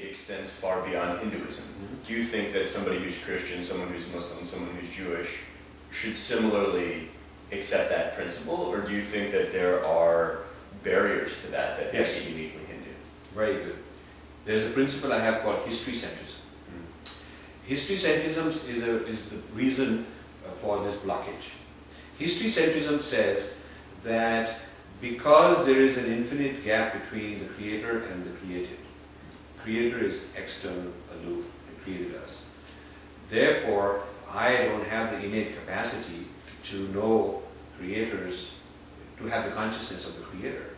extends far beyond Hinduism. Do you think that somebody who's Christian, someone who's Muslim, someone who's Jewish should similarly accept that principle, or do you think that there are barriers to that that make it uniquely Hindu? Very good. There's a principle I have called history centrism. History centrism is the reason for this blockage. History centrism says that because there is an infinite gap between the creator and the created, creator is external, aloof, and created us. Therefore, I don't have the innate capacity to know creators, to have the consciousness of the creator.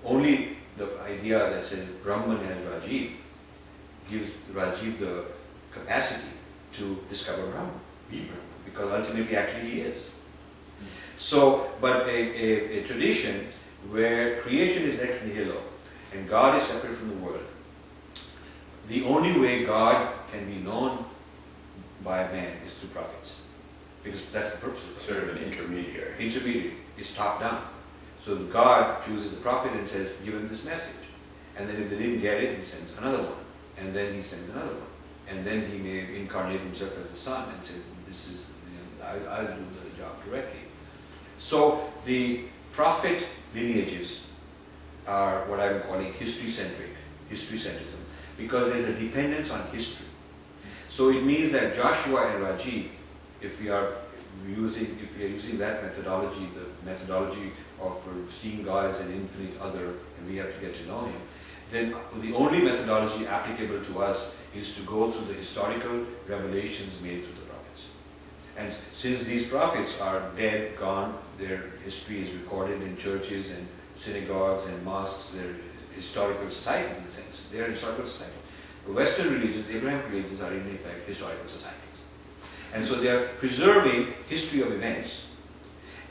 Only the idea that says Brahman has Rajiv gives Rajiv the capacity to discover Brahman, because ultimately actually he is. So, but a tradition where creation is ex nihilo and God is separate from the world, the only way God can be known by man is through prophets, because that's the purpose of it. Sort of an intermediary. Intermediary is top down. So God chooses the prophet and says, give him this message. And then if they didn't get it, he sends another one. And then he sends another one. And then he may incarnate himself as the son and say, this is, I'll do the job directly. So the prophet lineages are what I'm calling history-centric, history-centrism, because there's a dependence on history. So it means that Joshua and Rajiv, if we are using that methodology, the methodology of seeing God as an infinite other, and we have to get to know him, then the only methodology applicable to us is to go through the historical revelations made through the prophets. And since these prophets are dead, gone, their history is recorded in churches and synagogues and mosques, they're historical societies in a sense. They are historical societies. The Western religions, Abrahamic religions, are in effect historical societies. And so they are preserving history of events.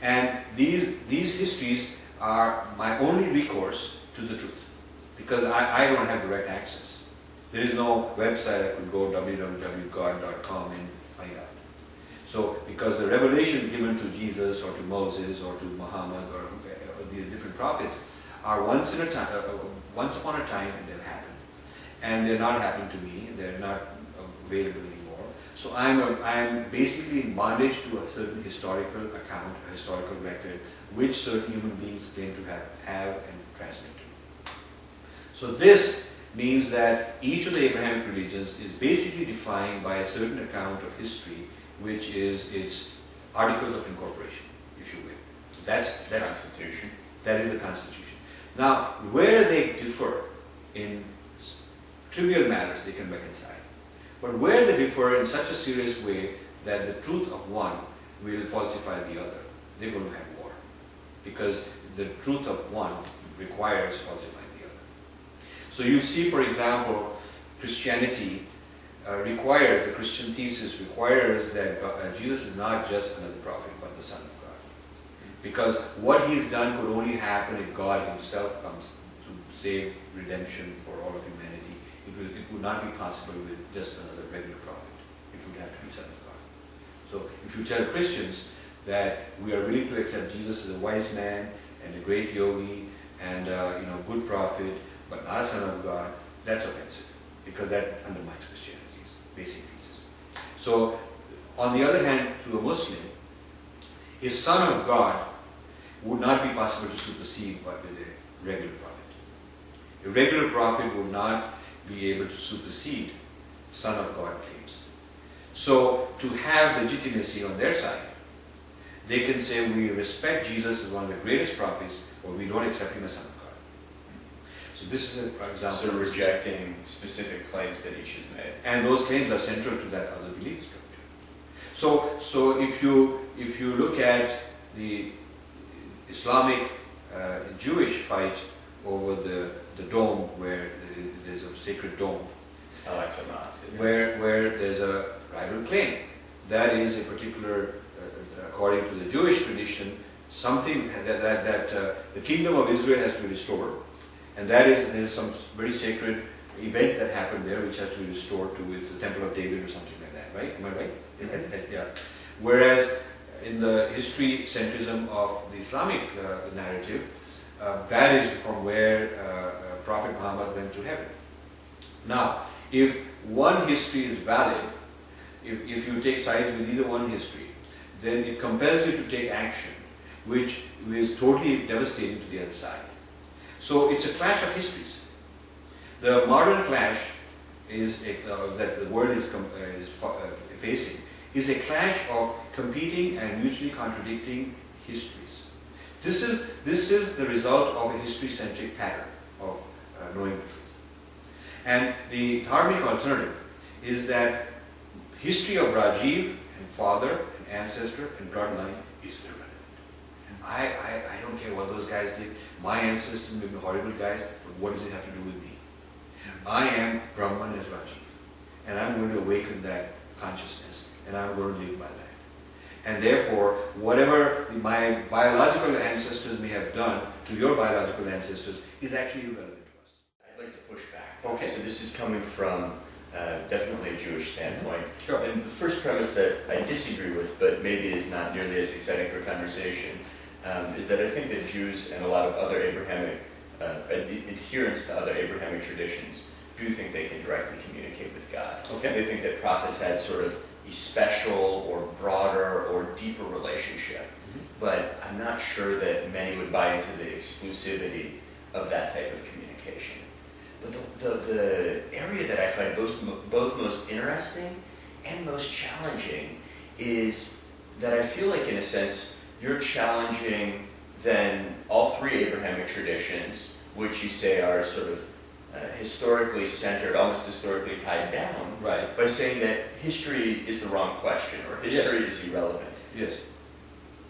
And these histories are my only recourse to the truth, because I don't have direct access. There is no website I could go www.god.com and find out. So, because the revelation given to Jesus or to Moses or to Muhammad or the different prophets are once upon a time, and they've happened. And they're not happening to me, and they're not available anymore. So I'm basically in bondage to a certain historical account, a historical record, which certain human beings claim to have and transmit to. So this means that each of the Abrahamic religions is basically defined by a certain account of history, which is its articles of incorporation, if you will. That's the Constitution. That is the Constitution. Now, where they differ in trivial matters, they can reconcile. But where they differ in such a serious way that the truth of one will falsify the other, they're going to have war. Because the truth of one requires falsifying the other. So you see, for example, Christianity requires, the Christian thesis requires that Jesus is not just another prophet, but the Son of God. Because what he's done could only happen if God himself comes to save redemption for all of humanity. It would not be possible with just another regular prophet. It would have to be Son of God. So if you tell Christians that we are willing to accept Jesus as a wise man and a great yogi and good prophet, but not a Son of God, that's offensive, because that undermines Christianity's basic thesis. So on the other hand, to a Muslim, a Son of God would not be possible to supersede but with a regular prophet. A regular prophet would not be able to supersede Son of God claims. So to have legitimacy on their side, they can say we respect Jesus as one of the greatest prophets, but we don't accept him as Son of God. So this is an example. So rejecting specific claims that each has made. And those claims are central to that other belief structure. So if you look at the Islamic Jewish fight over the dome, where there's a sacred dome, where there's a rival claim. That is a particular, according to the Jewish tradition, something that the kingdom of Israel has to be restored, and there's some very sacred event that happened there which has to be restored to the Temple of David or something like that, right? Am I right? Yeah. Whereas in the history centrism of the Islamic narrative, that is from where Prophet Muhammad went to heaven. Now, if one history is valid, if you take sides with either one history, then it compels you to take action, which is totally devastating to the other side. So it's a clash of histories. The modern clash that the world is facing is a clash of competing and mutually contradicting histories. This is the result of a history-centric pattern of knowing the truth. And the dharmic alternative is that history of Rajiv and father and ancestor and bloodline is irrelevant. I don't care what those guys did. My ancestors may be horrible guys, but what does it have to do with me? I am Brahman as Rajiv, and I'm going to awaken that consciousness, and I'm going to live by that. And therefore, whatever my biological ancestors may have done to your biological ancestors is actually irrelevant to us. I'd like to push back. Okay. So this is coming from definitely a Jewish standpoint. Sure. And the first premise that I disagree with, but maybe is not nearly as exciting for conversation, is that I think that Jews and a lot of other Abrahamic adherents to other Abrahamic traditions do think they can directly communicate with God. Okay. They think that prophets had sort of a special or broader or deeper relationship. Mm-hmm. But I'm not sure that many would buy into the exclusivity of that type of communication. But the area that I find both most interesting and most challenging is that I feel like, in a sense, you're challenging then all three Abrahamic traditions, which you say are sort of historically centered, almost historically tied down, Right. by saying that history is the wrong question, or history is irrelevant. Yes.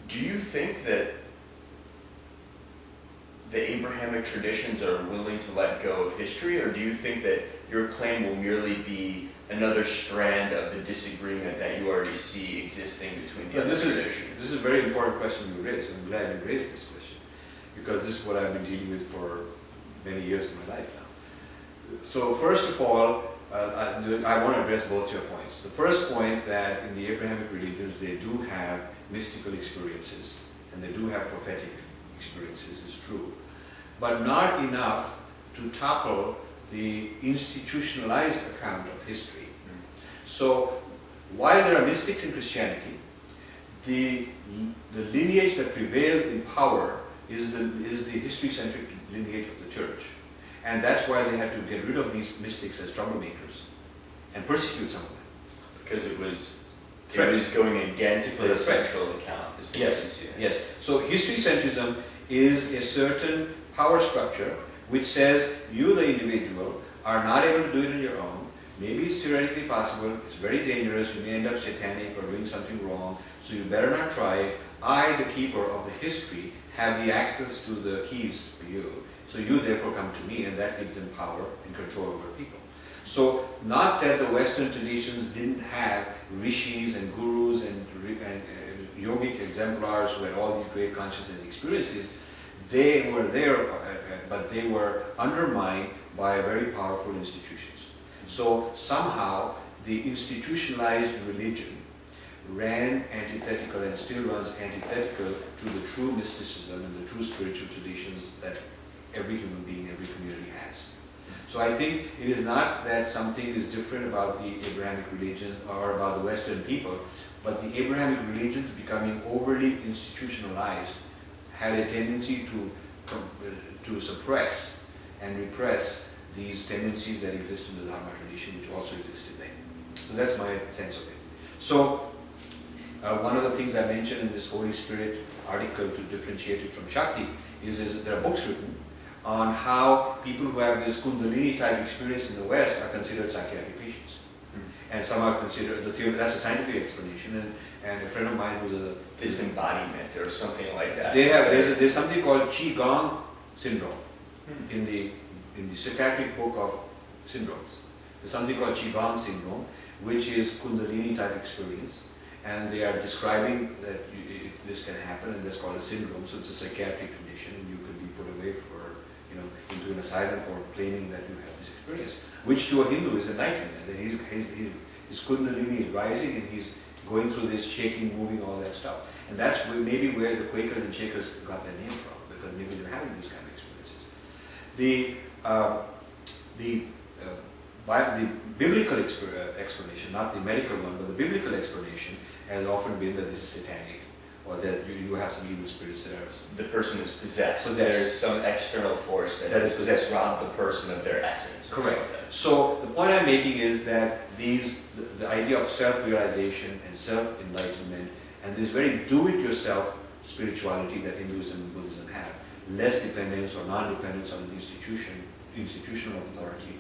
Do you think that the Abrahamic traditions are willing to let go of history, or do you think that your claim will merely be another strand of the disagreement that you already see existing between the other traditions? This is a very important question you raised. I'm glad you raised this question, because this is what I've been dealing with for many years of my life now. So first of all, I want to address both your points. The first point, that in the Abrahamic religions they do have mystical experiences and they do have prophetic experiences, is true, but not enough to topple the institutionalized account of history. So while there are mystics in Christianity, the lineage that prevailed in power is the history-centric lineage of the church. And that's why they had to get rid of these mystics as troublemakers and persecute some of them. Because it was going against the central account. Is the way Yes, you see it. yes. So history centrism is a certain power structure which says you, the individual, are not able to do it on your own. Maybe it's theoretically possible, it's very dangerous, you may end up satanic or doing something wrong, so you better not try it. I, the keeper of the history, have the access to the keys for you. So you therefore come to me, and that gives them power and control over people. So not that the Western traditions didn't have rishis and gurus and yogic exemplars who had all these great consciousness experiences. They were there, but they were undermined by very powerful institutions. So somehow the institutionalized religion ran antithetical and still runs antithetical to the true mysticism and the true spiritual traditions that every human being, every community has. So I think it is not that something is different about the Abrahamic religion or about the Western people, but the Abrahamic religions becoming overly institutionalized had a tendency to suppress and repress these tendencies that exist in the Dharma tradition, which also existed then. So that's my sense of it. So one of the things I mentioned in this Holy Spirit article to differentiate it from Shakti is there are books written on how people who have this Kundalini type experience in the West are considered psychiatric patients. And some are considered, that's a scientific explanation, and a friend of mine who's a disembodiment or something like that. There's something called Qigong syndrome in the psychiatric book of syndromes. There's something called Qigong syndrome, which is Kundalini type experience, and they are describing that this can happen, and that's called a syndrome. So it's a psychiatric condition, and you could be put away for, into an asylum for claiming that you have this experience, which to a Hindu is enlightenment. And his Kundalini is rising, and he's going through this shaking, moving, all that stuff. And that's maybe where the Quakers and Shakers got their name from, because maybe they're having these kind of experiences. the biblical explanation, not the medical one, but the biblical explanation has often been that this is satanic, or that you have some evil spirits that are... The person is possessed. Possessed. There's some external force that is possessed, robbed the person of their essence. Correct. So the point I'm making is that the idea of self-realization and self-enlightenment and this very do-it-yourself spirituality that Hinduism and Buddhism have, less dependence or non-dependence on an institutional authority,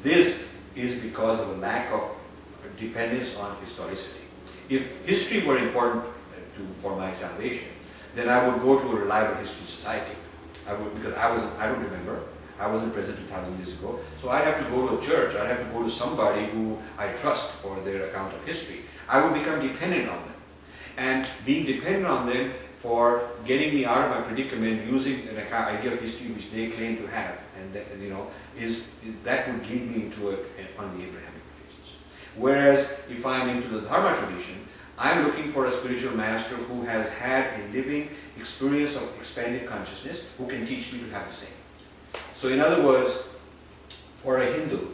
this is because of a lack of dependence on historicity. If history were important for my salvation, then I would go to a reliable history society. I would, because I don't remember. I wasn't present 2,000 years ago. So I'd have to go to a church. I'd have to go to somebody who I trust for their account of history. I would become dependent on them. And being dependent on them for getting me out of my predicament using an idea of history which they claim to have, and that, that would lead me into on the Abrahamic traditions. Whereas if I'm into the Dharma tradition, I'm looking for a spiritual master who has had a living experience of expanded consciousness, who can teach me to have the same. So in other words, for a Hindu,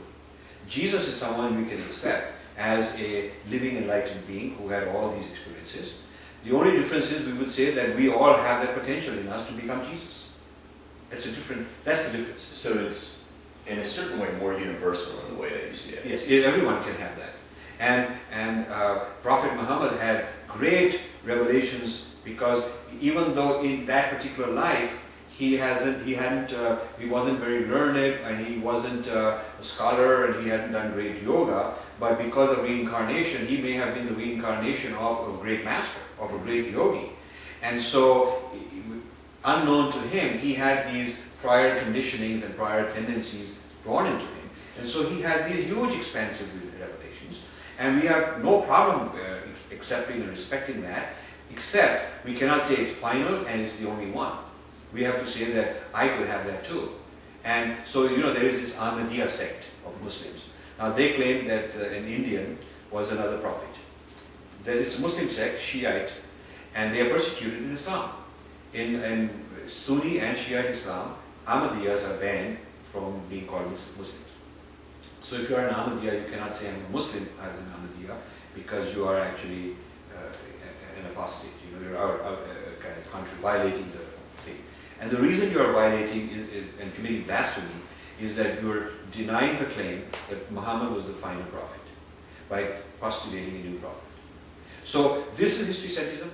Jesus is someone we can accept as a living enlightened being who had all these experiences. The only difference is we would say that we all have that potential in us to become Jesus. That's the difference. So it's, in a certain way, more universal in the way that you see it. Yes, everyone can have that. And Prophet Muhammad had great revelations because even though in that particular life he wasn't very learned and he wasn't a scholar and he hadn't done great yoga, but because of reincarnation, he may have been the reincarnation of a great master, of a great yogi. And so, unknown to him, he had these prior conditionings and prior tendencies drawn into him. And so he had these huge expansive revelations. And we have no problem accepting and respecting that, except we cannot say it's final and it's the only one. We have to say that I could have that too. And so, there is this Ahmadiyya sect of Muslims. Now, they claim that an Indian was another prophet. That it's a Muslim sect, Shiite, and they are persecuted in Islam. In Sunni and Shiite Islam, Ahmadiyyas are banned from being called Muslims. So if you are an Ahmadiyya, you cannot say I'm a Muslim as an Ahmadiyya because you are actually an apostate. You're kind of violating the thing. And the reason you are violating and committing blasphemy is that you're denying the claim that Muhammad was the final prophet by postulating a new prophet. So this is history centrism.